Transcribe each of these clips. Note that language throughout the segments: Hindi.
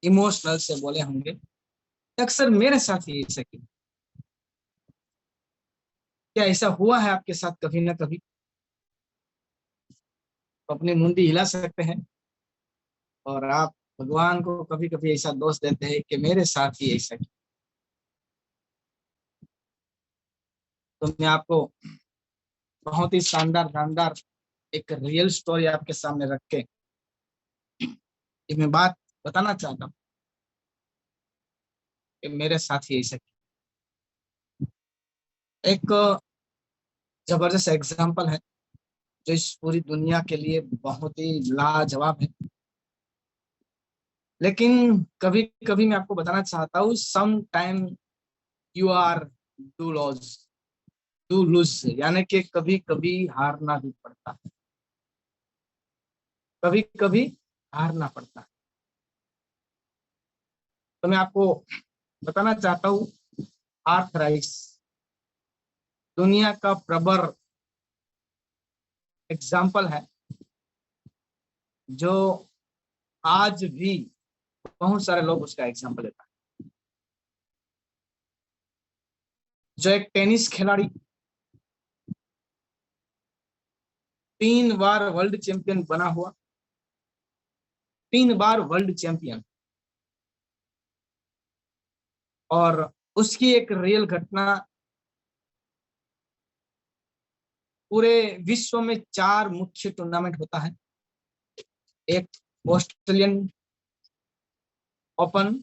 इमोशनल से बोले होंगे, अक्सर मेरे साथ ही ऐसा क्यों। क्या ऐसा हुआ है आपके साथ कभी ना कभी? तो अपनी मुंडी हिला सकते हैं। और आप भगवान को कभी कभी ऐसा दोष देते हैं कि मेरे साथ ही ऐसा क्यों। तो मैं आपको बहुत ही शानदार शानदार एक रियल स्टोरी आपके सामने रख के एक मैं बात बताना चाहता हूँ कि मेरे साथ ही ऐसा क्यों। एक जबरदस्त एग्जाम्पल है जो इस पूरी दुनिया के लिए बहुत ही लाजवाब है। लेकिन कभी कभी मैं आपको बताना चाहता हूँ, some time you are do lose, यानी कि कभी कभी हारना भी पड़ता है, कभी कभी हारना पड़ता है। तो मैं आपको बताना चाहता हूँ, आर्थराइटिस दुनिया का प्रबर एग्जाम्पल है जो आज भी बहुत सारे लोग उसका एग्जाम्पल लेता है। जो एक टेनिस खिलाड़ी 3 बार वर्ल्ड चैंपियन बना हुआ, 3 बार वर्ल्ड चैंपियन, और उसकी एक रियल घटना, पूरे विश्व में 4 मुख्य टूर्नामेंट होता है। एक ऑस्ट्रेलियन ओपन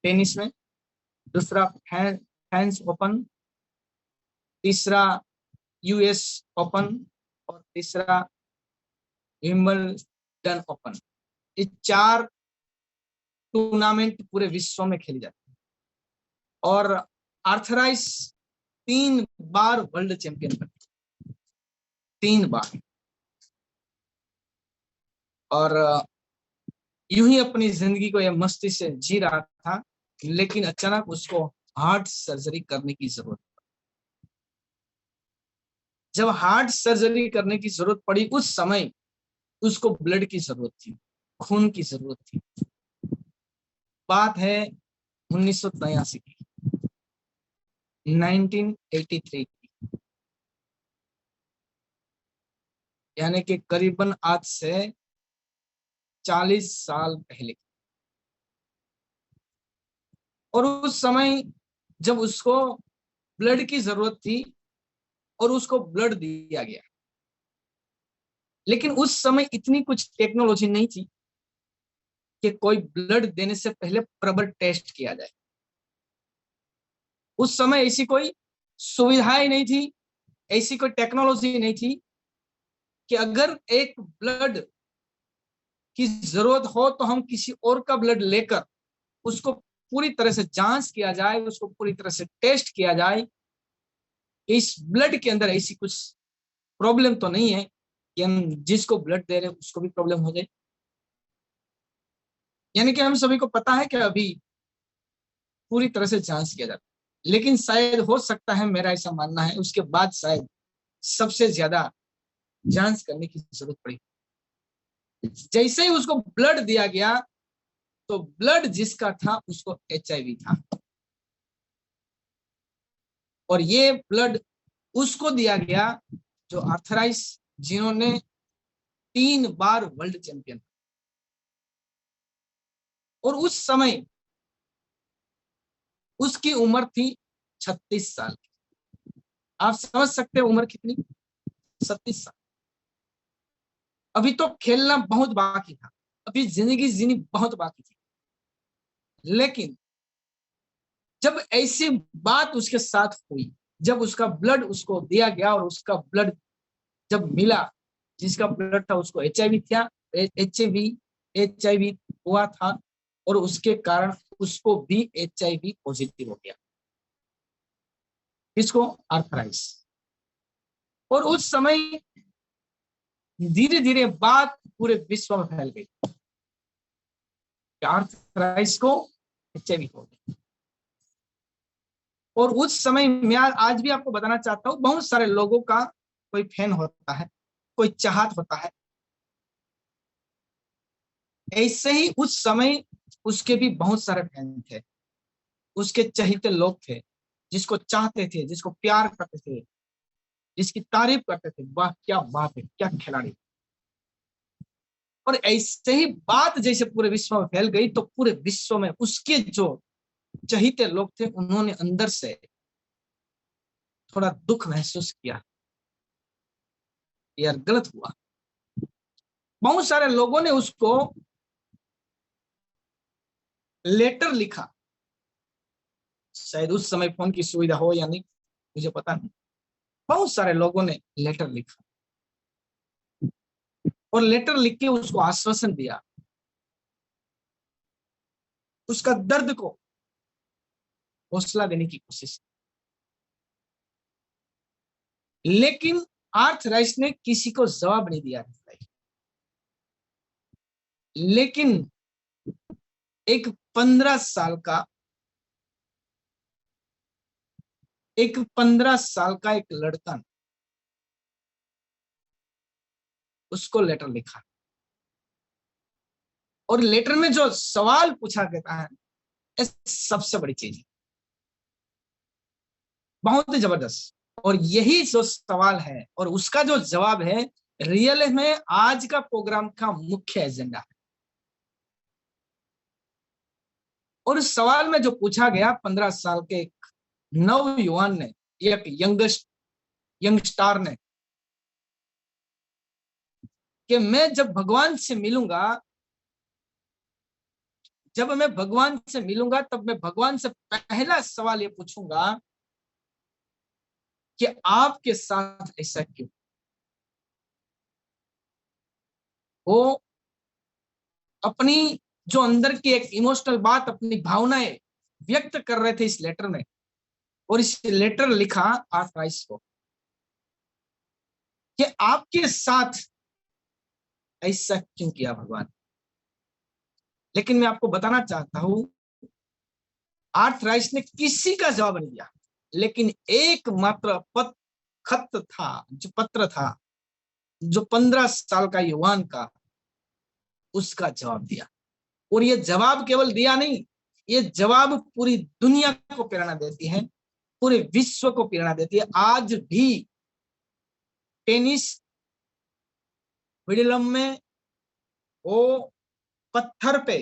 टेनिस में, दूसरा फ्रांस ओपन, तीसरा यूएस ओपन, और तीसरा विंबलडन ओपन। ये 4 टूर्नामेंट पूरे विश्व में खेली जाती है। और आर्थराइटिस 3 बार वर्ल्ड चैंपियन बने, 3 बार। और यूं ही अपनी जिंदगी को यह मस्ती से जी रहा था, लेकिन अचानक उसको हार्ट सर्जरी करने की जरूरत। जब हार्ट सर्जरी करने की जरूरत पड़ी, उस समय उसको ब्लड की जरूरत थी, खून की जरूरत थी। बात है 1983 की, 1983 की, यानी कि करीबन आज से 40 साल पहले। और उस समय जब उसको ब्लड की जरूरत थी और उसको ब्लड दिया गया, लेकिन उस समय इतनी कुछ टेक्नोलॉजी नहीं थी कि कोई ब्लड देने से पहले प्रॉपर टेस्ट किया जाए। उस समय ऐसी कोई सुविधाएं नहीं थी, ऐसी कोई टेक्नोलॉजी नहीं थी कि अगर एक ब्लड की जरूरत हो तो हम किसी और का ब्लड लेकर उसको पूरी तरह से जांच किया जाए, उसको पूरी तरह से टेस्ट किया जाए कि इस ब्लड के अंदर ऐसी कुछ प्रॉब्लम तो नहीं है कि हम जिसको ब्लड दे रहे हैं उसको भी प्रॉब्लम हो जाए। यानी कि हम सभी को पता है कि अभी पूरी तरह से जांच किया जाता है, लेकिन शायद हो सकता है, मेरा ऐसा मानना है, उसके बाद शायद सबसे ज्यादा जांच करने की जरूरत पड़ी। जैसे ही उसको ब्लड दिया गया तो ब्लड जिसका था उसको HIV था, और ये ब्लड उसको दिया गया जो आर्थराइटिस, जिन्होंने 3 बार वर्ल्ड चैंपियन। और उस समय उसकी उम्र थी 36 साल। आप समझ सकते हैं उम्र कितनी, 36 साल। अभी तो खेलना बहुत बाकी था, अभी जिंदगी जीनी बहुत बाकी थी। लेकिन जब ऐसी बात उसके साथ हुई, जब उसका ब्लड उसको दिया गया और उसका ब्लड जब मिला, जिसका ब्लड था उसको HIV था, HIV हुआ था, और उसके कारण उसको भी HIV पॉजिटिव हो गया। किसको? आर्थराइटिस। और उस समय धीरे धीरे बात पूरे विश्व में फैल गई, आर्थराइटिस को HIV हो गया। और उस समय मैं आज भी आपको बताना चाहता हूं, बहुत सारे लोगों का कोई फैन होता है, कोई चाहत होता है। ऐसे ही उस समय उसके भी बहुत सारे फैन थे, उसके चहेते लोग थे, जिसको चाहते थे, जिसको प्यार करते थे, जिसकी तारीफ करते थे। वाह क्या बात है, क्या खिलाड़ी। और ऐसे ही बात जैसे पूरे विश्व में फैल गई, तो पूरे विश्व में उसके जो चहेते लोग थे, उन्होंने अंदर से थोड़ा दुख महसूस किया, यार गलत हुआ। बहुत सारे लोगों ने उसको लेटर लिखा, शायद उस समय फोन की सुविधा हो या नहीं, मुझे पता नहीं। बहुत सारे लोगों ने लेटर लिखा और लेटर लिख के उसको आश्वासन दिया, उसका दर्द को हौसला देने की कोशिश। लेकिन आर्थ राइस ने किसी को जवाब नहीं दिया। लेकिन एक 15 साल का एक 15 साल का एक लड़का ने उसको लेटर लिखा, और लेटर में जो सवाल पूछा गया है, ये सबसे बड़ी चीज है, बहुत ही जबरदस्त। और यही जो सवाल है और उसका जो जवाब है, रियल में आज का प्रोग्राम का मुख्य एजेंडा है। और इस सवाल में जो पूछा गया 15 साल के एक नवयुवान ने, एक यंगस्टार ने, कि मैं जब भगवान से मिलूंगा, जब मैं भगवान से मिलूंगा, तब मैं भगवान से पहला सवाल ये पूछूंगा कि आपके साथ ऐसा क्यों। वो अपनी जो अंदर की एक इमोशनल बात, अपनी भावनाएं व्यक्त कर रहे थे इस लेटर में, और इस लेटर लिखा आर्थराइस को कि आपके साथ ऐसा क्यों किया भगवान। लेकिन मैं आपको बताना चाहता हूं, आर्थराइस ने किसी का जवाब नहीं दिया, लेकिन एकमात्र खत था, जो पत्र था, जो 15 साल का युवान का, उसका जवाब दिया। और ये जवाब केवल दिया नहीं, ये जवाब पूरी दुनिया को प्रेरणा देती है, पूरे विश्व को प्रेरणा देती है। आज भी टेनिस मिडिलम में वो पत्थर पे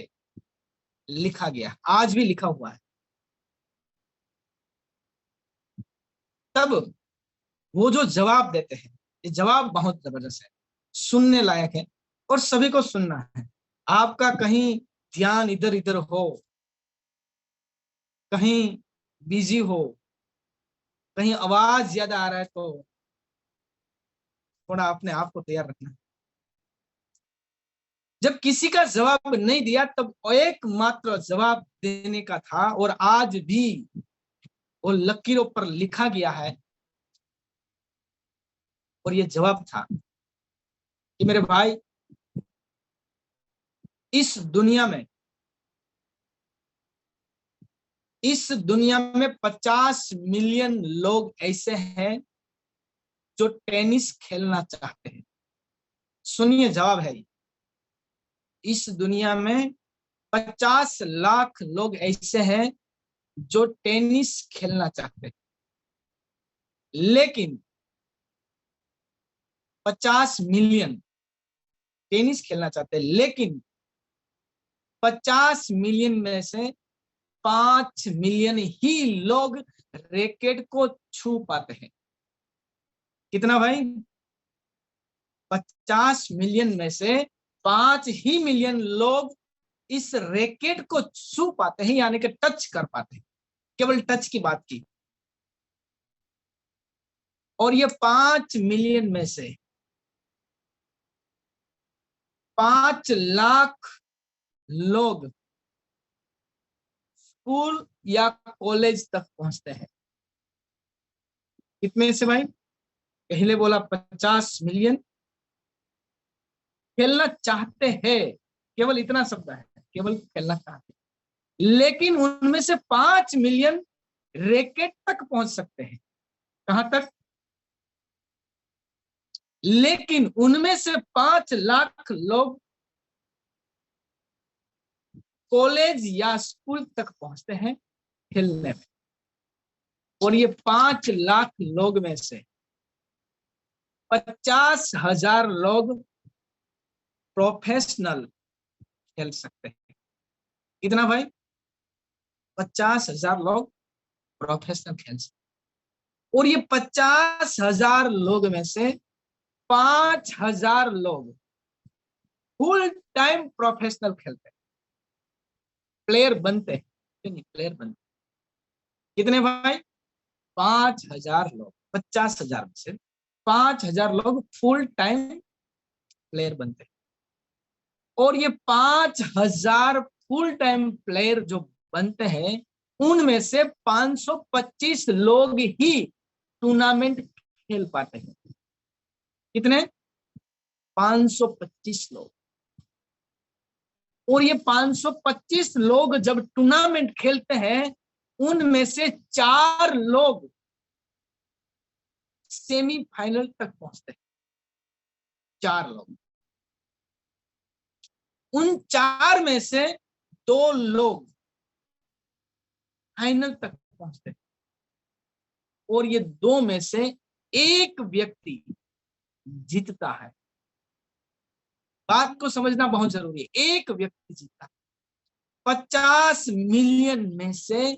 लिखा गया, आज भी लिखा हुआ है। तब वो जो जवाब देते हैं, ये जवाब बहुत जबरदस्त है, सुनने लायक है, और सभी को सुनना है। आपका कहीं ध्यान इधर इधर हो, कहीं बिजी हो, कहीं आवाज ज्यादा आ रहा है, तो थोड़ा अपने आप को तैयार रखना। जब किसी का जवाब नहीं दिया, तब एकमात्र जवाब देने का था, और आज भी वो लकीरों पर लिखा गया है। और ये जवाब था कि मेरे भाई, इस दुनिया में इस दुनिया में 50 मिलियन लोग ऐसे हैं जो टेनिस खेलना चाहते हैं। सुनिए, जवाब है, इस दुनिया में 50 लाख लोग ऐसे हैं जो टेनिस खेलना चाहते हैं, लेकिन 50 मिलियन टेनिस खेलना चाहते हैं, लेकिन 50 मिलियन में से 5 मिलियन ही लोग रैकेट को छू पाते हैं। कितना भाई? 50 मिलियन में से 5 ही मिलियन लोग इस रैकेट को छू पाते हैं, यानी कि टच कर पाते हैं, केवल टच की बात की। और ये 5 मिलियन में से 5 लाख लोग स्कूल या कॉलेज तक पहुंचते हैं। कितने से भाई? पहले बोला 50 मिलियन खेलना चाहते हैं, केवल इतना शब्द है, केवल खेलना चाहते हैं, लेकिन उनमें से 5 मिलियन रैकेट तक पहुंच सकते हैं। कहां तक? लेकिन उनमें से 5 लाख लोग कॉलेज या स्कूल तक पहुंचते हैं खेलने में। और ये 5 लाख लोग में से 50,000 लोग प्रोफेशनल खेल सकते हैं। कितना भाई? 50,000 लोग प्रोफेशनल खेल सकते हैं। और ये 50,000 लोग में से 5,000 लोग फुल टाइम प्रोफेशनल खेलते हैं, प्लेयर बनते हैं। प्लेयर बनते हैं। कितने भाई? 5,000 लोग। 50,000 में से 5,000 लोग फुल टाइम प्लेयर बनते हैं। और ये 5,000 फुल टाइम प्लेयर जो बनते हैं, उनमें से 525 लोग ही टूर्नामेंट खेल पाते हैं। कितने? 525 लोग। और ये 525 लोग जब टूर्नामेंट खेलते हैं, उनमें से 4 लोग सेमीफाइनल तक पहुंचते हैं। 4 लोग। उन 4 में से 2 लोग फाइनल तक पहुंचते हैं। और ये 2 में से एक व्यक्ति जीतता है। बात को समझना बहुत जरूरी है। एक व्यक्ति जीतता है। 50 मिलियन में से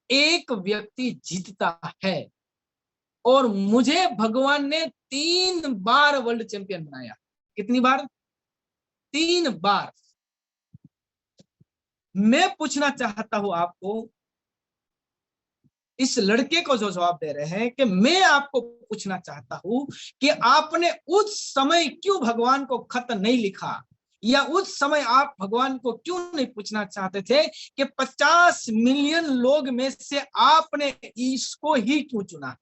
एक व्यक्ति जीतता है। और मुझे भगवान ने 3 बार वर्ल्ड चैंपियन बनाया। कितनी बार? 3 बार। मैं पूछना चाहता हूं आपको, इस लड़के को जो जवाब दे रहे हैं, कि मैं आपको पूछना चाहता हूं कि आपने उस समय क्यों भगवान को खत नहीं लिखा, या उस समय आप भगवान को क्यों नहीं पूछना चाहते थे कि 50 मिलियन लोग में से आपने इसको ही क्यों चुना,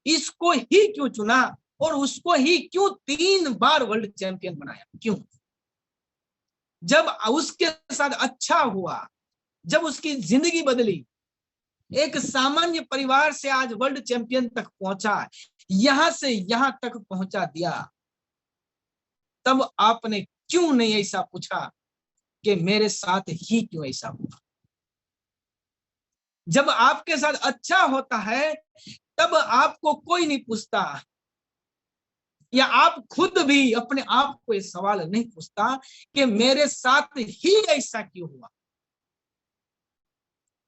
इसको ही क्यों चुना, और उसको ही क्यों 3 बार वर्ल्ड चैंपियन बनाया? क्यों? जब उसके साथ अच्छा हुआ, जब उसकी जिंदगी बदली, एक सामान्य परिवार से आज वर्ल्ड चैंपियन तक पहुंचा, यहां से यहां तक पहुंचा दिया, तब आपने क्यों नहीं ऐसा पूछा कि मेरे साथ ही क्यों ऐसा हुआ? जब आपके साथ अच्छा होता है, तब आपको कोई नहीं पूछता, या आप खुद भी अपने आप को ये सवाल नहीं पूछता कि मेरे साथ ही ऐसा क्यों हुआ।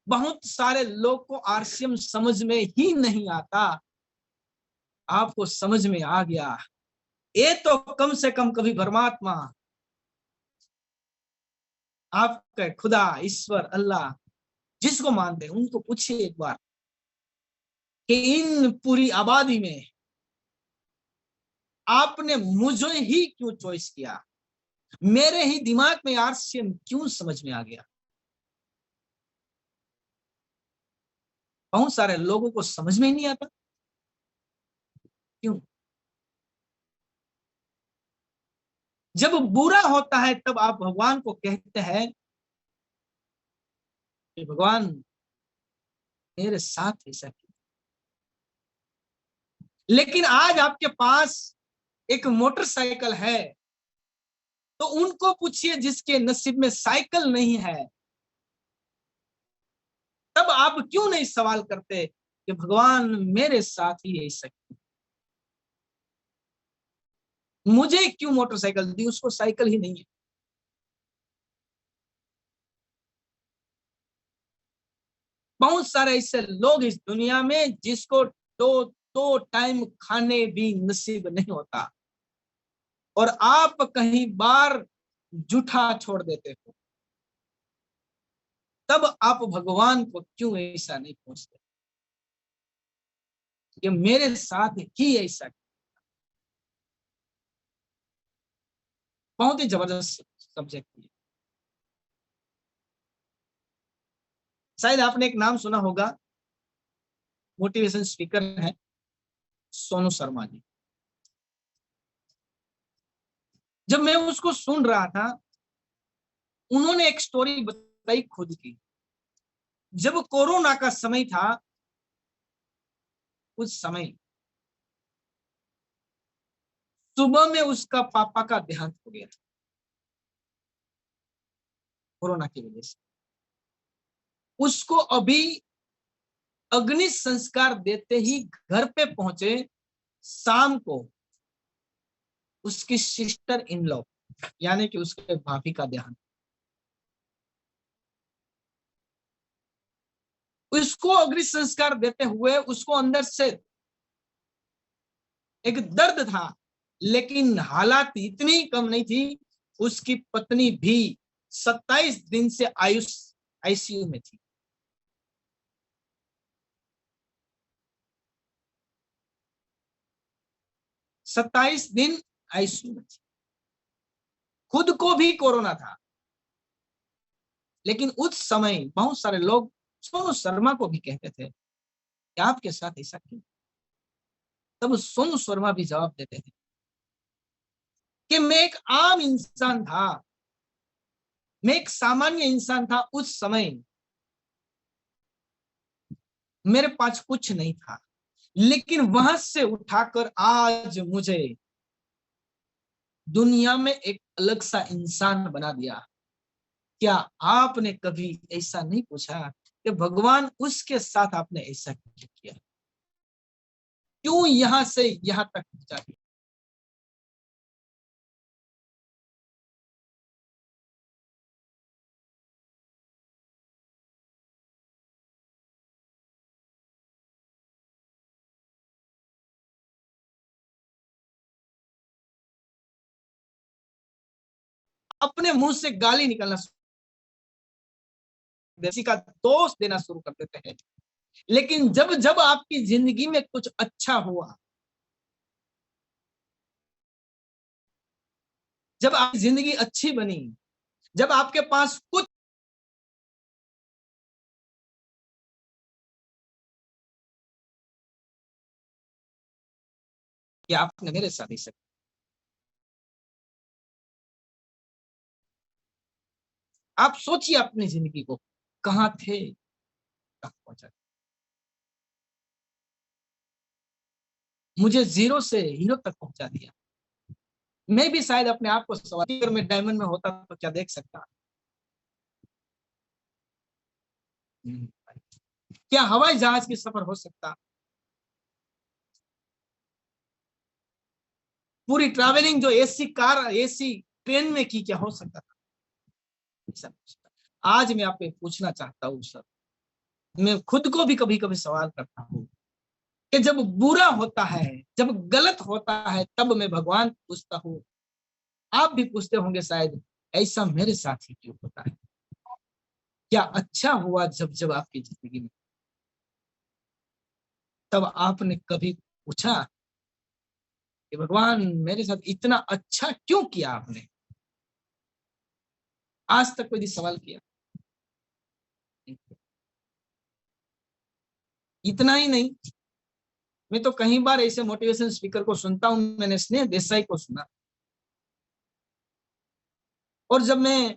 बहुत सारे लोग को आरसीएम समझ में ही नहीं आता। आपको समझ में आ गया, ये तो कम से कम कभी परमात्मा, आपका खुदा, ईश्वर, अल्लाह, जिसको मानते हैं उनको पूछिए एक बार कि इन पूरी आबादी में आपने मुझे ही क्यों चॉइस किया, मेरे ही दिमाग में आरसीएम क्यों समझ में आ गया। बहुत सारे लोगों को समझ में ही नहीं आता। क्यों? जब बुरा होता है तब आप भगवान को कहते हैं कि भगवान मेरे साथ ऐसा क्यों। लेकिन आज आपके पास एक मोटरसाइकिल है, तो उनको पूछिए जिसके नसीब में साइकिल नहीं है, तब आप क्यों नहीं सवाल करते कि भगवान मेरे साथ ही ऐसा क्यों, मुझे क्यों मोटरसाइकिल दी, उसको साइकिल ही नहीं है। बहुत सारे ऐसे लोग इस दुनिया में जिसको दो दो टाइम खाने भी नसीब नहीं होता, और आप कहीं बार जूठा छोड़ देते हो, तब आप भगवान को क्यों ऐसा नहीं पूछते कि मेरे साथ ही ऐसा। बहुत ही जबरदस्त सब्जेक्ट है। शायद आपने एक नाम सुना होगा, मोटिवेशन स्पीकर है सोनू शर्मा जी। जब मैं उसको सुन रहा था, उन्होंने एक स्टोरी बताई खुद की। जब कोरोना का समय था, उस समय सुबह में उसका पापा का देहांत हो गया। कोरोना की वजह से। उसको अभी अग्नि संस्कार देते ही घर पे पहुंचे शाम को उसकी सिस्टर इन लॉ यानी कि उसके भाभी का देहांत। उसको अग्नि संस्कार देते हुए उसको अंदर से एक दर्द था, लेकिन हालात इतनी कम नहीं थी। उसकी पत्नी भी 27 दिन से आईसीयू में थी। सत्ताईस दिन आईसीयू में थी। खुद को भी कोरोना था, लेकिन उस समय बहुत सारे लोग सोनू शर्मा को भी कहते थे कि आपके साथ ऐसा क्यों। तब सोनू शर्मा भी जवाब देते थे कि मैं एक आम इंसान था, मैं एक सामान्य इंसान था। उस समय मेरे पास कुछ नहीं था, लेकिन वहां से उठाकर आज मुझे दुनिया में एक अलग सा इंसान बना दिया। क्या आपने कभी ऐसा नहीं पूछा कि भगवान उसके साथ आपने ऐसा क्यों किया, क्यों यहां से यहां तक पहुंचा दिया। अपने मुंह से गाली निकलना, किसी का दोष देना शुरू कर देते हैं। लेकिन जब जब आपकी जिंदगी में कुछ अच्छा हुआ, जब आपकी जिंदगी अच्छी बनी, जब आपके पास कुछ, कि आपने मेरे साथ ऐसा, आप सोचिए अपनी जिंदगी को कहां थे, कहां पहुंचा। मुझे जीरो से हीरो तक पहुंचा दिया। मैं भी शायद अपने आप को सवाल, अगर मैं डायमंड में होता तो क्या देख सकता। क्या हवाई जहाज की सफर हो सकता। पूरी ट्रैवलिंग जो एसी कार एसी ट्रेन में की, क्या हो सकता था। आज मैं आपको पूछना चाहता हूँ सर, मैं खुद को भी कभी कभी सवाल करता हूँ कि जब बुरा होता है, जब गलत होता है, तब मैं भगवान पूछता हूँ। आप भी पूछते होंगे शायद, ऐसा मेरे साथ ही क्यों होता है। क्या अच्छा हुआ जब जब आपकी जिंदगी में, तब आपने कभी पूछा कि भगवान मेरे साथ इतना अच्छा क्यों किया आपने। आज तक कोई सवाल किया। इतना ही नहीं, मैं तो कई बार ऐसे मोटिवेशन स्पीकर को सुनता हूं। मैंने स्नेह देसाई को सुना, और जब मैं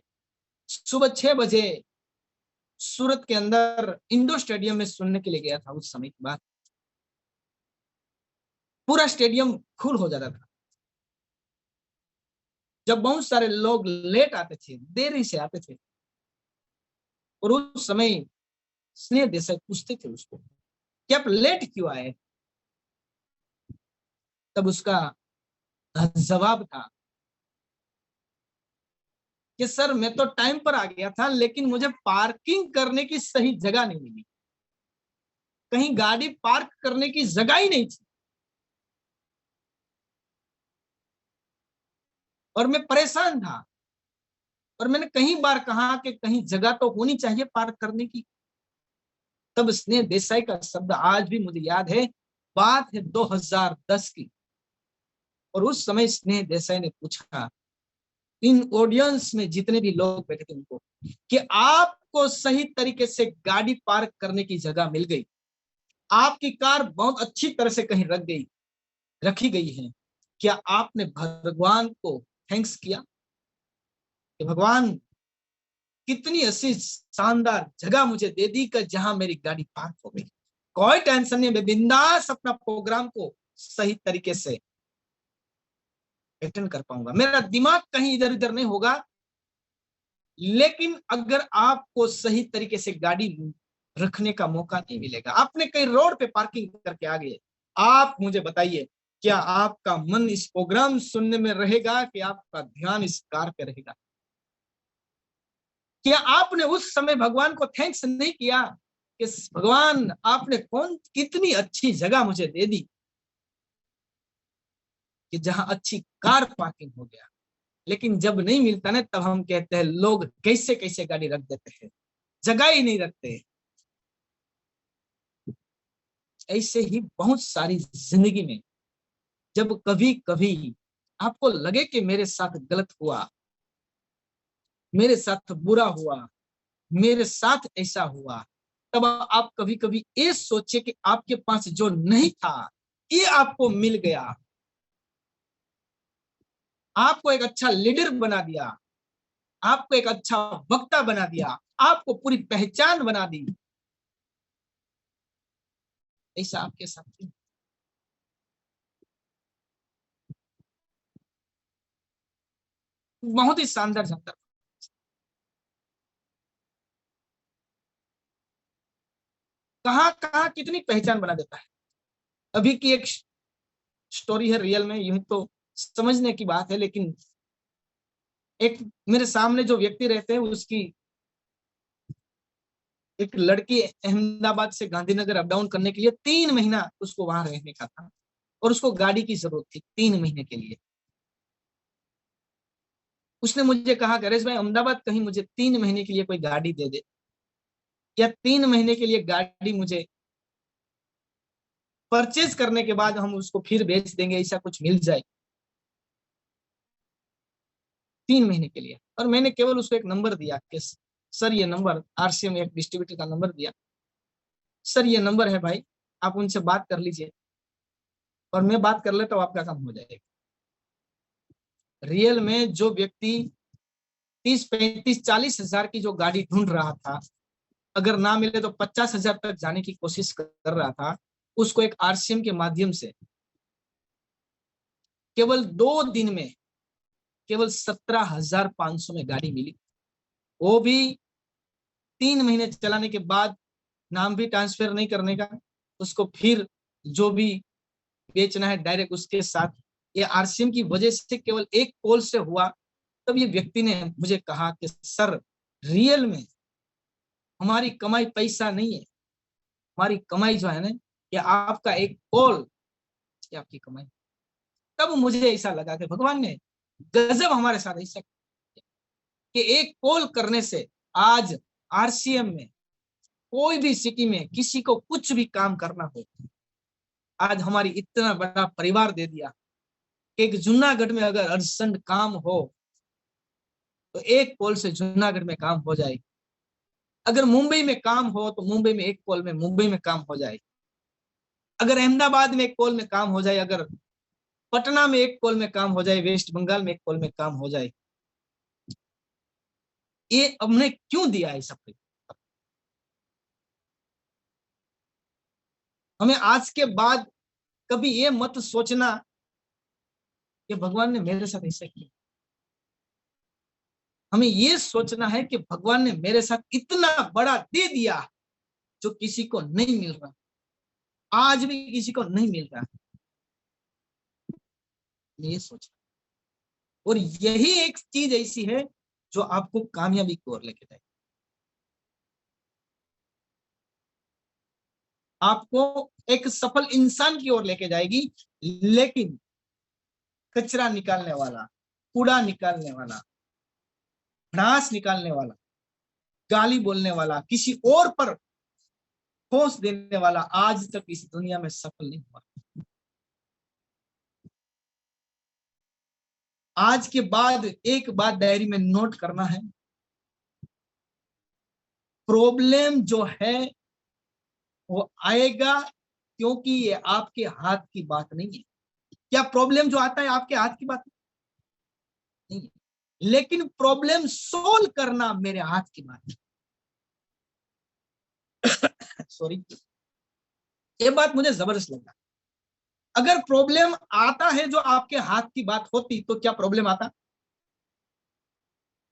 सुबह 6 बजे सूरत के अंदर इंडो स्टेडियम में सुनने के लिए गया था, उस समय की बात, पूरा स्टेडियम फुल हो जाता था। जब बहुत सारे लोग लेट आते थे, देरी से आते थे, और उस समय स्नेह देसाई पूछते थे उसको कि आप लेट क्यों आए। तब उसका जवाब था कि सर मैं तो टाइम पर आ गया था, लेकिन मुझे पार्किंग करने की सही जगह नहीं मिली, कहीं गाड़ी पार्क करने की जगह ही नहीं थी, और मैं परेशान था। और मैंने कई बार कहा कि कहीं जगह तो होनी चाहिए पार्क करने की। तब स्नेह देसाई का शब्द आज भी मुझे याद है। बात है 2010 की, और उस समय स्नेह देसाई ने पूछा इन ऑडियंस में जितने भी लोग बैठे थे उनको कि आपको सही तरीके से गाड़ी पार्क करने की जगह मिल गई, आपकी कार बहुत अच्छी तरह से कहीं रखी गई है, क्या आपने भगवान को थैंक्स किया कि भगवान कितनी अच्छी शानदार जगह मुझे दे दी कि जहां मेरी गाड़ी पार्क हो गई। कोई टेंशन नहीं, मैं बिंदास अपना प्रोग्राम को सही तरीके से अटेंड कर पाऊंगा, मेरा दिमाग कहीं इधर उधर नहीं होगा। लेकिन अगर आपको सही तरीके से गाड़ी रखने का मौका नहीं मिलेगा, आपने कहीं रोड पे पार्किंग करके आ गए, आप मुझे बताइए, क्या आपका मन इस प्रोग्राम सुनने में रहेगा कि आपका ध्यान इस कार पे रहेगा? क्या आपने उस समय भगवान को थैंक्स नहीं किया कि भगवान आपने कौन कितनी अच्छी जगह मुझे दे दी कि जहां अच्छी कार पार्किंग हो गया। लेकिन जब नहीं मिलता ना, तब हम कहते हैं लोग कैसे कैसे गाड़ी रख देते हैं, जगह ही नहीं रखते। ऐसे ही बहुत सारी जिंदगी में जब कभी कभी आपको लगे कि मेरे साथ गलत हुआ, मेरे साथ बुरा हुआ, मेरे साथ ऐसा हुआ, तब आप कभी कभी ये सोचे कि आपके पास जो नहीं था ये आपको मिल गया, आपको एक अच्छा लीडर बना दिया, आपको एक अच्छा वक्ता बना दिया, आपको पूरी पहचान बना दी। ऐसा आपके साथ क्यों? बहुत ही शानदार जानता, कहाँ कहाँ कितनी पहचान बना देता है। अभी की एक स्टोरी है, रियल में यूं तो समझने की बात है, लेकिन एक मेरे सामने जो व्यक्ति रहते हैं, उसकी एक लड़की अहमदाबाद से गांधीनगर अप डाउन करने के लिए 3 महीना उसको वहां रहने का था, और उसको गाड़ी की जरूरत थी 3 महीने के लिए। उसने मुझे कहा, गणेश भाई अहमदाबाद कहीं मुझे 3 महीने के लिए कोई गाड़ी दे दे, या 3 महीने के लिए गाड़ी मुझे परचेज करने के बाद हम उसको फिर बेच देंगे, ऐसा कुछ मिल जाए 3 महीने के लिए। और मैंने केवल उसको एक नंबर दिया कि सर ये नंबर, आरसीएम एक डिस्ट्रीब्यूटर का नंबर दिया, सर ये नंबर है भाई, आप उनसे बात कर लीजिए और मैं बात कर लेता हूँ, आपका काम हो जाएगा। रियल में जो व्यक्ति 30 35 40 हजार की जो गाड़ी ढूंढ रहा था, अगर ना मिले तो 50 हजार तक जाने की कोशिश कर रहा था, उसको एक आरसीएम के माध्यम से केवल 2 दिन में केवल 17,500 में गाड़ी मिली। वो भी 3 महीने चलाने के बाद, नाम भी ट्रांसफर नहीं करने का, उसको फिर जो भी बेचना है डायरेक्ट उसके साथ। ये आरसीएम की वजह से केवल एक कॉल से हुआ। तब ये व्यक्ति ने मुझे कहा कि सर रियल में हमारी कमाई पैसा नहीं है, हमारी कमाई जो है ना, ये आपका एक कॉल, ये आपकी कमाई। तब मुझे ऐसा लगा कि भगवान ने गजब हमारे साथ ऐसा कि एक कॉल करने से आज आरसीएम में कोई भी सिटी में किसी को कुछ भी काम करना हो, आज हमारी इतना बड़ा परिवार दे दिया कि एक जूनागढ़ में अगर अर्जेंट काम हो तो एक कॉल से जूनागढ़ में काम हो जाए, अगर मुंबई में काम हो तो मुंबई में एक कॉल में मुंबई में काम हो जाए, अगर अहमदाबाद में एक कॉल में काम हो जाए, अगर पटना में एक कॉल में काम हो जाए, वेस्ट बंगाल में एक कॉल में काम हो जाए। ये हमने क्यों दिया है सब? हमें आज के बाद कभी ये मत सोचना कि भगवान ने मेरे साथ ऐसा किया। हमें ये सोचना है कि भगवान ने मेरे साथ इतना बड़ा दे दिया जो किसी को नहीं मिल रहा, आज भी किसी को नहीं मिल रहा। ये सोच, और यही एक चीज ऐसी है जो आपको कामयाबी की ओर लेके जाएगी, आपको एक सफल इंसान की ओर लेके जाएगी। लेकिन कचरा निकालने वाला, कूड़ा निकालने वाला, भड़ास निकालने वाला, गाली बोलने वाला, किसी और पर ठोस देने वाला आज तक इस दुनिया में सफल नहीं हुआ। आज के बाद एक बात डायरी में नोट करना है, प्रॉब्लम जो है वो आएगा क्योंकि ये आपके हाथ की बात नहीं है। क्या प्रॉब्लम जो आता है आपके हाथ की बात नहीं है, लेकिन प्रॉब्लम सोल्व करना मेरे हाथ की बात है। सॉरी, ये बात मुझे जबरदस्त लगा। अगर प्रॉब्लम आता है जो आपके हाथ की बात होती तो क्या प्रॉब्लम आता?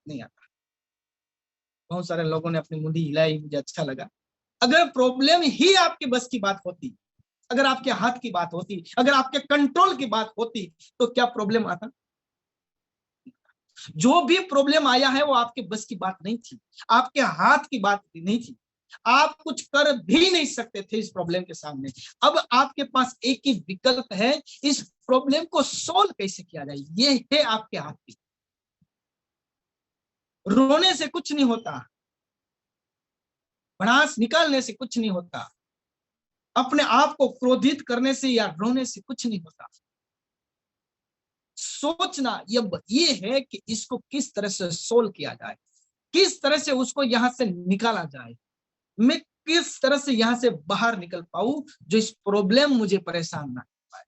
नहीं आता। बहुत सारे लोगों ने अपनी मुंडी हिलाई, मुझे अच्छा लगा। अगर प्रॉब्लम ही आपके बस की बात होती, अगर आपके हाथ की बात होती, अगर आपके कंट्रोल की बात होती, तो क्या प्रॉब्लम आता? जो भी प्रॉब्लम आया है वो आपके बस की बात नहीं थी, आपके हाथ की बात नहीं थी, आप कुछ कर भी नहीं सकते थे इस प्रॉब्लम के सामने। अब आपके पास एक ही विकल्प है, इस प्रॉब्लम को सोल्व कैसे किया जाए, ये है आपके हाथ की। रोने से कुछ नहीं होता, भड़ास निकालने से कुछ नहीं होता, अपने आप को क्रोधित करने से या रोने से कुछ नहीं होता। सोचना ये है कि इसको किस तरह से सोल्व किया जाए, किस तरह से उसको यहां से निकाला जाए, मैं किस तरह से यहां से बाहर निकल पाऊं, जो इस प्रॉब्लम मुझे परेशान ना कर पाए।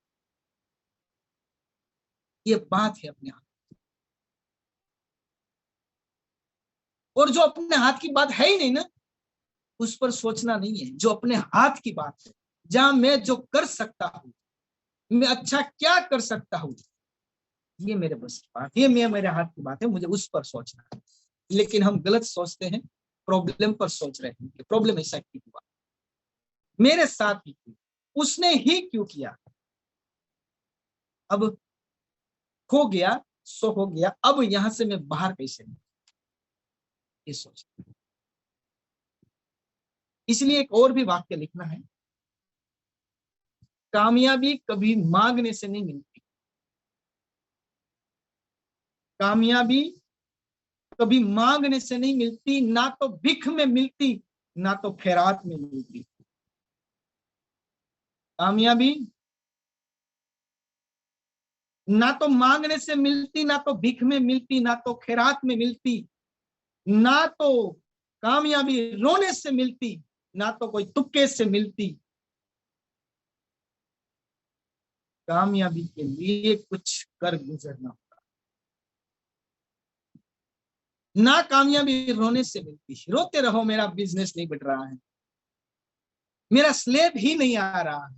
ये बात है अपने हाथ, और जो अपने हाथ की बात है ही नहीं ना, उस पर सोचना नहीं है। जो अपने हाथ की बात है, जहां मैं जो कर सकता हूं, मैं अच्छा क्या कर सकता हूं, ये मेरे बस की बात, ये मेरे हाथ की बात है, मुझे उस पर सोचना है। लेकिन हम गलत सोचते हैं, प्रॉब्लम पर सोच रहे हैं कि प्रॉब्लम ऐसा क्यों हुआ, मेरे साथ ही क्यों, उसने ही क्यों किया। अब हो गया सो हो गया, अब यहां से मैं बाहर कैसे निकलूं, ये सोच। इसलिए एक और भी वाक्य लिखना है, कामयाबी कभी मांगने से नहीं मिलती, कामयाबी कभी मांगने से नहीं मिलती, ना तो भिख में मिलती, ना तो खैरात में मिलती। कामयाबी ना तो मांगने से मिलती, ना तो भिख में मिलती, ना तो खैरात में मिलती, ना तो कामयाबी रोने से मिलती, ना तो कोई तुक्के से मिलती। कामयाबी के लिए कुछ कर गुजरना, ना कामयाबी रोने से मिलती। रोते रहो मेरा बिजनेस नहीं बढ़ रहा है, मेरा स्लेब ही नहीं आ रहा है,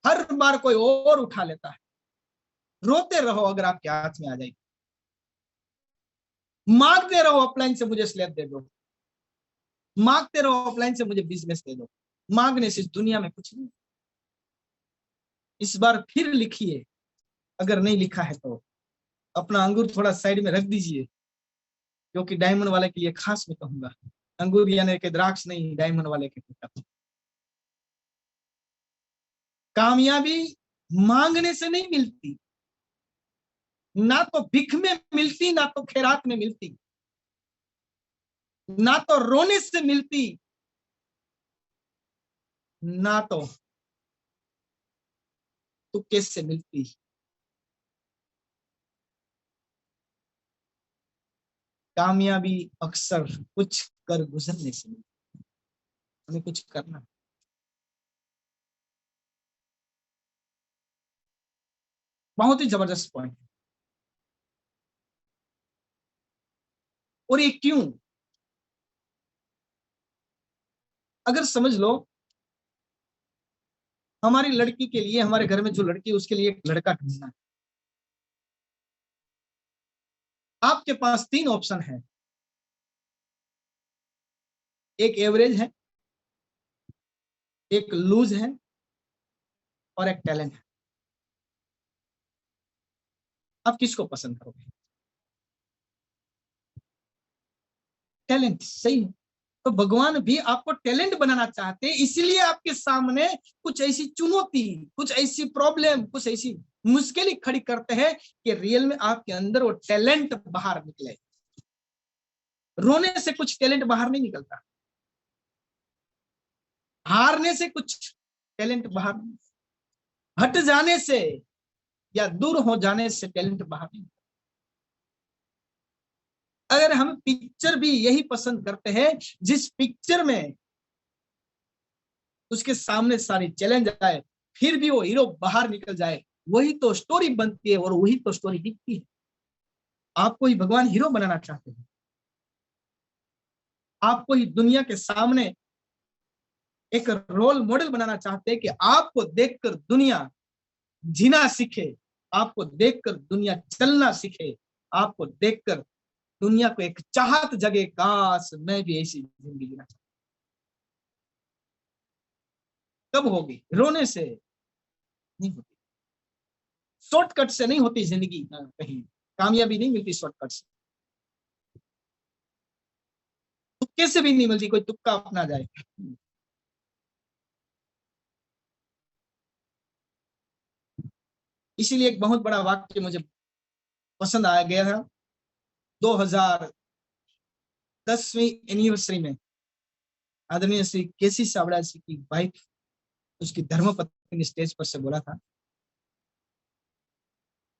हर बार कोई और उठा लेता है। रोते रहो अगर आपके हाथ में आ जाएगी, मांगते रहो अपलाइन से मुझे स्लेब दे दो, मांगते रहो अपलाइन से मुझे बिजनेस दे दो। मांगने से इस दुनिया में कुछ नहीं। इस बार फिर लिखिए, अगर नहीं लिखा है तो अपना अंगूर थोड़ा साइड में रख दीजिए, क्योंकि डायमंड वाले के लिए खास मैं कहूंगा, अंगूर यानी कि द्राक्ष नहीं, डायमंड वाले के लिए। कामयाबी मांगने से नहीं मिलती, ना तो भिख में मिलती, ना तो खैरात में मिलती, ना तो रोने से मिलती, ना तो तुक्के से मिलती। कामयाबी अक्सर कुछ कर गुजरने से मिलती, हमें कुछ करना। बहुत ही जबरदस्त पॉइंट है। और ये क्यों, अगर समझ लो, हमारी लड़की के लिए, हमारे घर में जो लड़की है उसके लिए एक लड़का ढूंढना है। आपके पास तीन ऑप्शन है, एक एवरेज है, एक लूज है, और एक टैलेंट है। आप किसको पसंद करोगे? टैलेंट, सही है। तो भगवान भी आपको टैलेंट बनाना चाहते हैं, इसीलिए आपके सामने कुछ ऐसी चुनौती, कुछ ऐसी प्रॉब्लम, कुछ ऐसी मुश्किलें खड़ी करते हैं कि रियल में आपके अंदर वो टैलेंट बाहर निकले। रोने से कुछ टैलेंट बाहर नहीं निकलता, हारने से कुछ टैलेंट बाहर नहीं, हट जाने से या दूर हो जाने से टैलेंट बाहर नहीं। अगर हम पिक्चर भी यही पसंद करते हैं, जिस पिक्चर में उसके सामने सारी चैलेंज आए, फिर भी वो हीरो बाहर निकल जाए, वही तो स्टोरी बनती है और वही तो स्टोरी दिखती है। आपको ही भगवान हीरो बनाना चाहते हैं, आपको ही दुनिया के सामने एक रोल मॉडल बनाना चाहते हैं कि आपको देखकर दुनिया जीना सीखे, आपको देखकर दुनिया चलना सीखे, आपको देखकर दुनिया को एक चाहत जगे, काश मैं भी ऐसी जिंदगी जीना चाहता। कब होगी? रोने से नहीं होती, शॉर्टकट से नहीं होती जिंदगी। कहीं कामयाबी नहीं मिलती शॉर्टकट से, तुक्के से भी नहीं मिलती, कोई तुक्का अपना जाए। इसीलिए एक बहुत बड़ा वाक्य मुझे पसंद आया गया था। 2010वीं एनिवर्सरी में आदरणीय श्री केसी सावड़ा जी की वाइफ, उसकी धर्मपत्नी ने स्टेज पर से बोला था,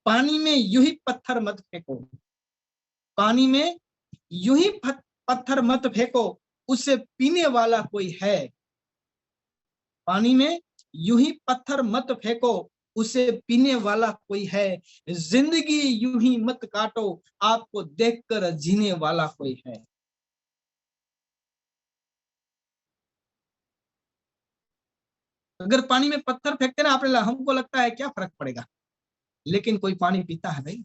पानी में यूं ही पत्थर मत फेंको, पानी में यूं ही पत्थर मत फेंको, उसे पीने वाला कोई है। पानी में यूं ही पत्थर मत फेंको, उसे पीने वाला कोई है। जिंदगी यूं ही मत काटो, आपको देखकर जीने वाला कोई है। अगर पानी में पत्थर फेंकते ना आपने, हमको लगता है क्या फर्क पड़ेगा, लेकिन कोई पानी पीता है भाई।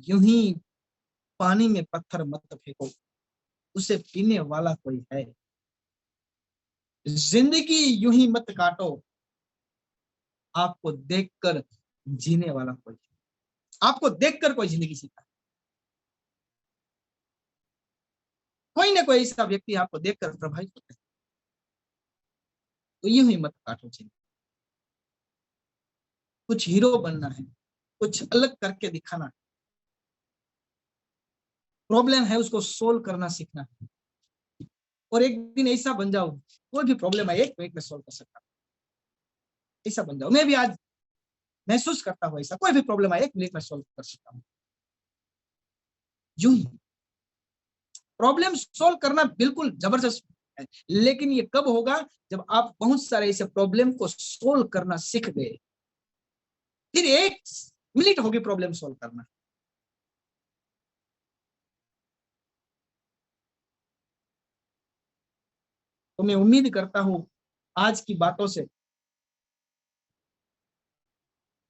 यूं ही पानी में पत्थर मत फेंको, उसे पीने वाला कोई है। जिंदगी यूं ही मत काटो, आपको देखकर जीने वाला कोई है। आपको देखकर कोई जिंदगी जीता है। कोई ना कोई ऐसा व्यक्ति आपको देखकर प्रभावित होता है। तो यूं ही मत काटो जिंदगी। कुछ हीरो बनना है, कुछ अलग करके दिखाना है, प्रॉब्लम है उसको सोल्व करना सीखना है। और एक दिन ऐसा बन जाओ, कोई भी प्रॉब्लम है एक मिनट में सोल्व कर सकता, ऐसा बन जाओ। मैं भी आज महसूस करता हूँ ऐसा, कोई भी प्रॉब्लम है एक मिनट में सोल्व कर सकता हूँ। यूं ही प्रॉब्लम सोल्व करना बिल्कुल जबरदस्त है, लेकिन ये कब होगा? जब आप बहुत सारे ऐसे प्रॉब्लम को सोल्व करना सीख गए, फिर एक मिनट होगी प्रॉब्लम सोल्व करना। तो मैं उम्मीद करता हूं आज की बातों से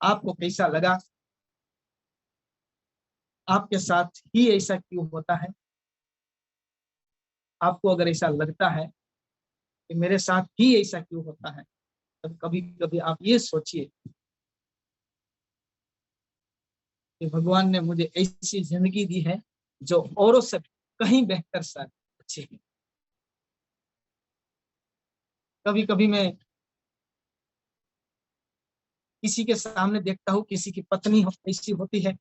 आपको कैसा लगा, आपके साथ ही ऐसा क्यों होता है। आपको अगर ऐसा लगता है कि मेरे साथ ही ऐसा क्यों होता है, तब कभी कभी आप ये सोचिए कि भगवान ने मुझे ऐसी जिंदगी दी है जो औरों से कहीं बेहतर शायद अच्छी है। कभी कभी मैं किसी के सामने देखता हूँ, किसी की पत्नी ऐसी होती है,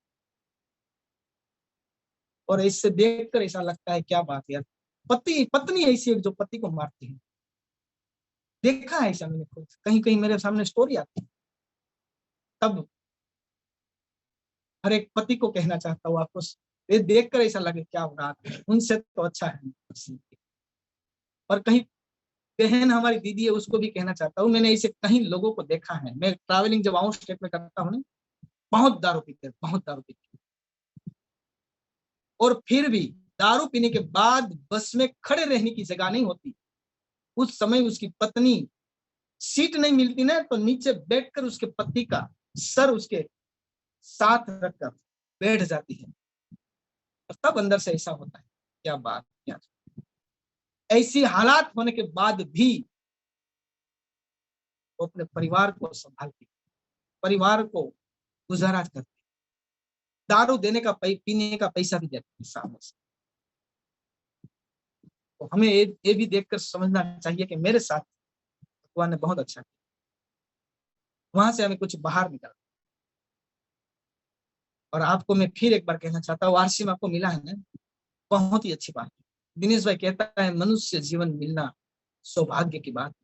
और इससे देखकर ऐसा लगता है क्या बात है यार, पति पत्नी ऐसी है जो पति को मारती है। देखा है ऐसा मैंने खुद, कहीं कहीं मेरे सामने स्टोरी आती है। तब हर एक पति को कहना चाहता हूँ, आपको ये देखकर ऐसा लगे क्या होगा, उनसे तो अच्छा है। और कहीं बहन हमारी दीदी है, उसको भी कहना चाहता हूँ, मैंने ऐसे कहीं लोगों को देखा है। मैं ट्रैवलिंग जब आउट स्टेट में करता हूँ ना, बहुत दारू पीते, बहुत दारू पीते, और फिर भी दारू पीने के बाद बस में खड़े रहने की जगह नहीं होती। उस समय उसकी पत्नी, सीट नहीं मिलती ना, तो नीचे बैठकर उसके पति का सर उसके साथ रखकर बैठ जाती है। तब अंदर से ऐसा होता है क्या बात, क्या ऐसी हालात होने के बाद भी वो अपने परिवार को संभालती, परिवार को गुजारा करती, दारू देने का पीने का पैसा भी देती सामने से। तो हमें ये भी देखकर समझना चाहिए कि मेरे साथ भगवान ने बहुत अच्छा किया, वहां से हमें कुछ बाहर निकल। और आपको मैं फिर एक बार कहना चाहता हूँ, आरसीएम आपको मिला है ना, बहुत ही अच्छी बात है। दिनेश भाई कहता है मनुष्य जीवन मिलना सौभाग्य की बात,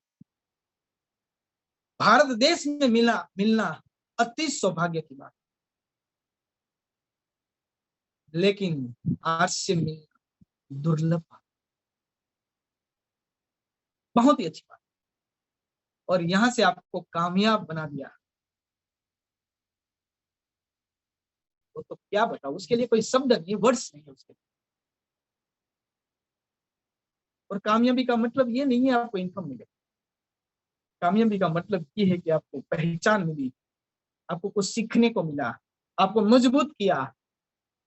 भारत देश में मिलना अति सौभाग्य की बात, लेकिन आरसीएम मिलना दुर्लभ बात, बहुत ही अच्छी बात। और यहां से आपको कामयाब बना दिया, तो क्या बताओ, उसके लिए कोई शब्द नहीं, वर्ड्स नहीं है उसके लिए। और कामयाबी का मतलब ये नहीं है आपको इनकम मिले, कामयाबी का मतलब ये है कि आपको पहचान मिली, आपको कुछ सीखने को मिला, आपको मजबूत किया,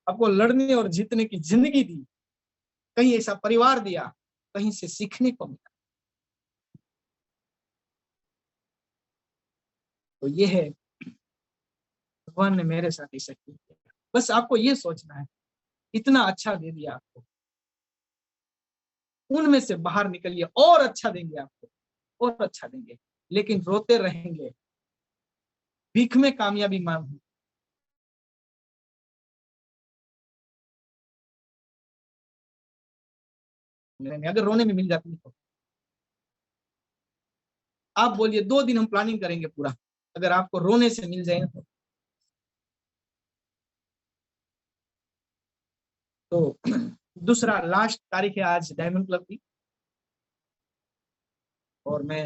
आपको लड़ने और जीतने की जिंदगी दी, कहीं ऐसा परिवार दिया, कहीं से सीखने को मिला। तो ये है, भगवान ने मेरे साथ ऐसा किया। बस आपको ये सोचना है, इतना अच्छा दे दिया आपको, उनमें से बाहर निकलिए, और अच्छा देंगे आपको, और अच्छा देंगे। लेकिन रोते रहेंगे, भीख में कामयाबी मांग, अगर रोने में मिल जाती है तो आप बोलिए 2 दिन हम प्लानिंग करेंगे पूरा, अगर आपको रोने से मिल जाए तो दूसरा लास्ट तारीख है आज डायमंड क्लब की, और मैं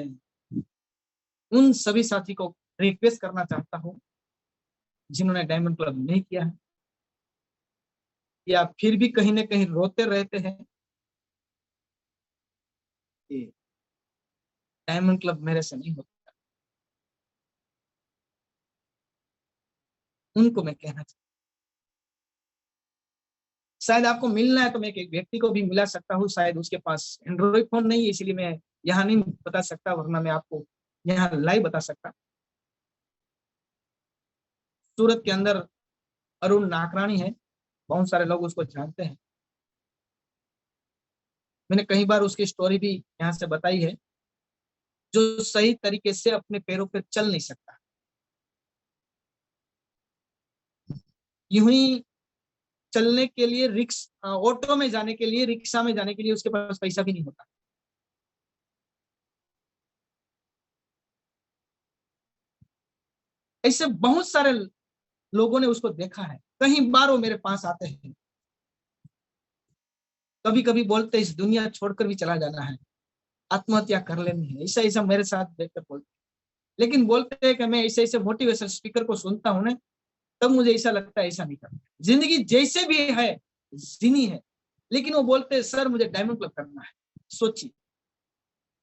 उन सभी साथी को रिक्वेस्ट करना चाहता हूं जिन्होंने डायमंड क्लब नहीं किया है, या फिर भी कहीं ना कहीं रोते रहते हैं कि डायमंड क्लब मेरे से नहीं होता, उनको मैं कहना चाहता हूं, शायद आपको मिलना है तो मैं एक व्यक्ति को भी मिला सकता हूँ, शायद उसके पास एंड्रॉइड फोन नहीं है, इसलिए मैं यहाँ नहीं बता सकता, वरना मैं आपको यहाँ लाइव बता सकता। सूरत के अंदर अरुण नाकरानी है, बहुत सारे लोग उसको जानते हैं, मैंने कई बार उसकी स्टोरी भी यहाँ से बताई है, जो सही तरीके से अपने पैरों पर चल नहीं सकता, यूं ही चलने के लिए ऑटो में जाने के लिए, रिक्शा में जाने के लिए उसके पास पैसा भी नहीं होता। ऐसे बहुत सारे लोगों ने उसको देखा है, कई बार वो मेरे पास आते हैं, कभी कभी बोलते इस दुनिया छोड़कर भी चला जाना है, आत्महत्या कर लेनी है, ऐसा ऐसा मेरे साथ देखकर बोलते, लेकिन बोलते हैं कि मैं ऐसे ऐसे मोटिवेशनल स्पीकर को सुनता हूँ ना, तब मुझे ऐसा लगता है ऐसा नहीं करना, जिंदगी जैसे भी है जीनी है, लेकिन वो बोलते हैं सर मुझे डायमंड क्लब करना है। सोचिए,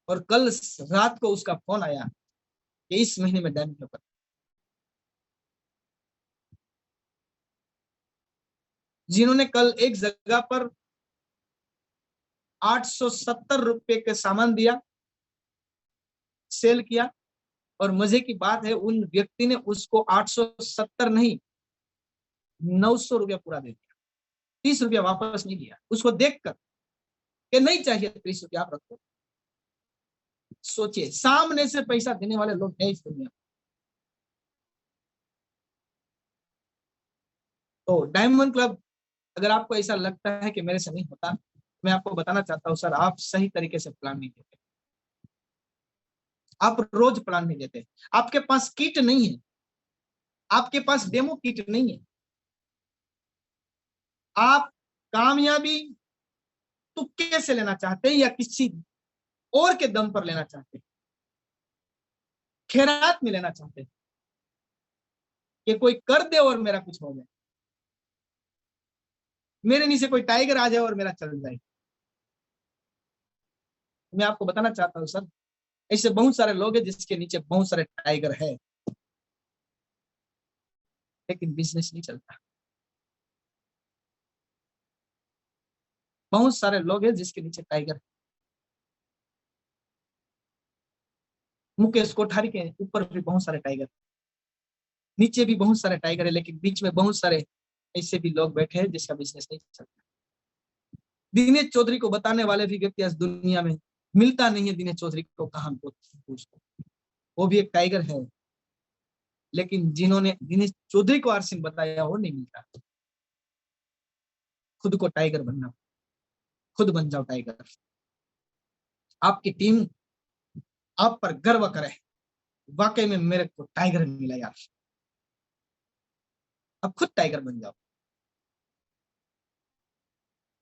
और कल रात को उसका फोन आया कि इस महीने में डायमंड क्लब करना। जिन्होंने कल एक जगह पर 870 रुपए का सामान दिया, सेल किया, और मजे की बात है उन व्यक्ति ने उसको 870 नहीं, 900 रुपया पूरा दे दिया, 30 रुपया वापस नहीं दिया, उसको देखकर कि नहीं चाहिए 30 रुपया आप रखो। सोचिए, सामने से पैसा देने वाले लोग हैं इस दुनिया में। तो डायमंड क्लब, अगर आपको ऐसा लगता है कि मेरे से नहीं होता, मैं आपको बताना चाहता हूँ सर, आप सही तरीके से प्लान नहीं देते, आप रोज प्लान नहीं देते, आपके पास किट नहीं है, आपके पास डेमो किट नहीं है, आप कामयाबी तुक्के से लेना चाहते हैं या किसी और के दम पर लेना चाहते हैं, खैरात में लेना चाहते हैं कि कोई कर दे और मेरा कुछ हो जाए, मेरे नीचे कोई टाइगर आ जाए और मेरा चल जाए। मैं आपको बताना चाहता हूँ सर, ऐसे बहुत सारे लोग हैं जिसके नीचे बहुत सारे टाइगर है, लेकिन बिजनेस नहीं चलता। बहुत सारे लोग हैं जिसके नीचे टाइगर है, मुकेश कोठारी के ऊपर भी बहुत सारे टाइगर, नीचे भी बहुत सारे टाइगर है, लेकिन बीच में बहुत सारे ऐसे भी लोग बैठे हैं जिसका बिजनेस नहीं चलता। दिनेश चौधरी को बताने वाले भी व्यक्ति इस दुनिया में मिलता नहीं है, दिनेश चौधरी को कहां पूछो, वो भी एक टाइगर है, लेकिन जिन्होंने दिनेश चौधरी को आरसिंह बताया वो नहीं मिलता। खुद को टाइगर बनना, खुद बन जाओ टाइगर, आपकी टीम आप पर गर्व करे, वाकई में मेरे को टाइगर मिला यार, अब खुद टाइगर बन जाओ।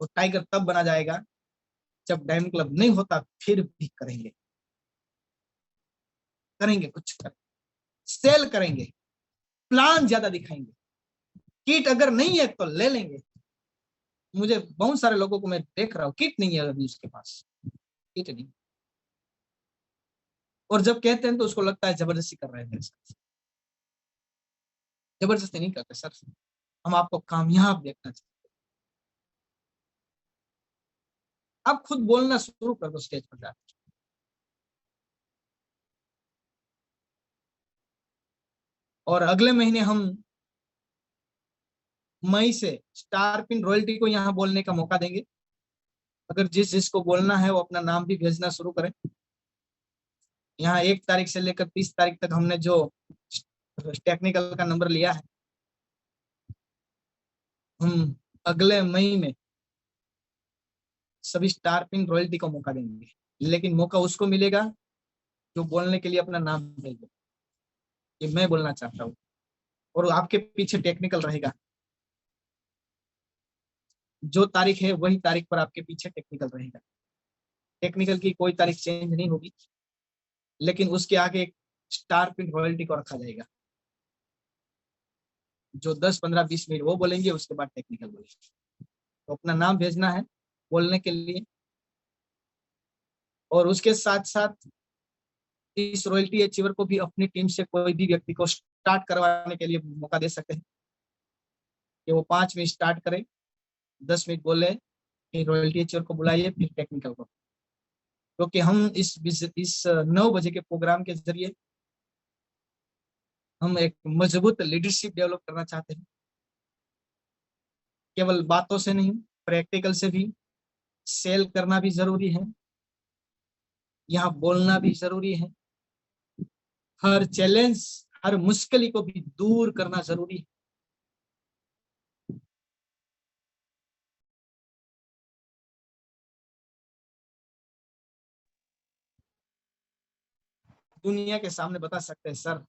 वो टाइगर तब बना जाएगा जब डायमंड क्लब नहीं होता, फिर भी करेंगे, करेंगे कुछ करेंगे, सेल करेंगे, प्लान ज्यादा दिखाएंगे, किट अगर नहीं है तो ले लेंगे। मुझे बहुत सारे लोगों को मैं देख रहा हूँ, किट नहीं है अभी उसके पास, किट नहीं, और जब कहते हैं तो उसको लगता है जबरदस्ती कर रहे हैं मेरे साथ, जबरदस्ती नहीं करते सर, हम आपको कामयाब देखना चाहते हैं। आप खुद बोलना शुरू कर दो स्टेज पर जाकर। और अगले महीने हम मई से स्टार पिन रॉयल्टी को यहाँ बोलने का मौका देंगे। अगर जिसको बोलना है वो अपना नाम भी भेजना शुरू करें। यहाँ 1 तारीख से लेकर 30 तारीख तक हमने जो टेक्निकल का नंबर लिया है, हम अगले मई में सभी स्टार पिन रॉयल्टी को मौका देंगे। लेकिन मौका उसको मिलेगा जो बोलने के लिए अपना नाम भेजे कि मैं बोलना चाहता हूँ, और आपके पीछे टेक्निकल रहेगा। जो तारीख है वही तारीख पर आपके पीछे टेक्निकल रहेगा। टेक्निकल की कोई तारीख चेंज नहीं होगी, लेकिन उसके आगे एक स्टार पिन रॉयल्टी को रखा जाएगा। जो 10, 15, 20 मिनट वो बोलेंगे, उसके बाद टेक्निकल बोलेंगे। तो अपना नाम भेजना है बोलने के लिए। और उसके साथ साथ इस रॉयल्टी अचीवर को भी अपनी टीम से कोई भी व्यक्ति को स्टार्ट करवाने के लिए मौका दे सकते हैं कि वो 5 मिनट स्टार्ट करे, 10 मिनट बोले, फिर रॉयल्टी अचीवर को बुलाइए, फिर टेक्निकल को। क्योंकि हम इस 9 बजे के प्रोग्राम के जरिए हम एक मजबूत लीडरशिप डेवलप करना चाहते हैं। केवल बातों से नहीं, प्रैक्टिकल से भी। सेल करना भी जरूरी है, यहाँ बोलना भी जरूरी है। हर चैलेंज, हर मुश्किल को भी दूर करना जरूरी है। दुनिया के सामने बता सकते हैं सर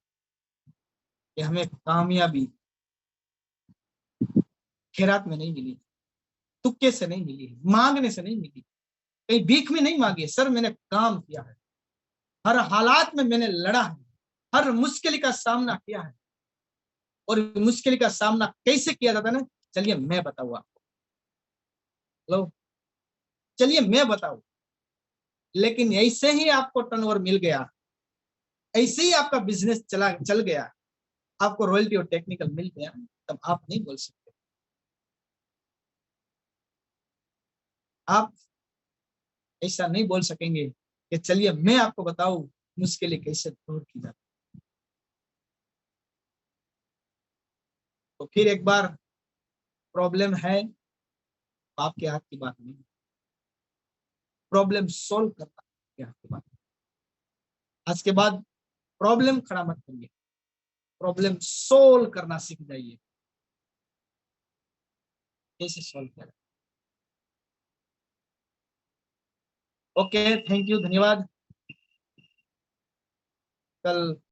कि हमें कामयाबी खैरात में नहीं मिली, तुक्के से नहीं मिली, मांगने से नहीं मिली, कहीं भीख में नहीं मांगी है सर। मैंने काम किया है, हर हालात में मैंने लड़ा है, हर मुश्किल का सामना किया है। और मुश्किल का सामना कैसे किया जाता है ना, चलिए मैं बताऊँ आपको। लो, चलिए मैं बताऊँ। लेकिन ऐसे ही आपको टर्नओवर मिल गया, ऐसे ही आपका बिजनेस चल गया, आपको रॉयल्टी और टेक्निकल मिल गया, तब आप नहीं बोल सकते। आप ऐसा नहीं बोल सकेंगे कि चलिए मैं आपको बताऊं मुश्किलें कैसे दूर की जाती। तो फिर एक बार, प्रॉब्लम है आपके हाथ की बात नहीं, प्रॉब्लम सोल्व करना आपके हाथ की बात। आज के बाद प्रॉब्लम खड़ा मत करिए, प्रॉब्लम सोल्व करना सीख जाइए, कैसे सोल्व करें। ओके, थैंक यू, धन्यवाद। कल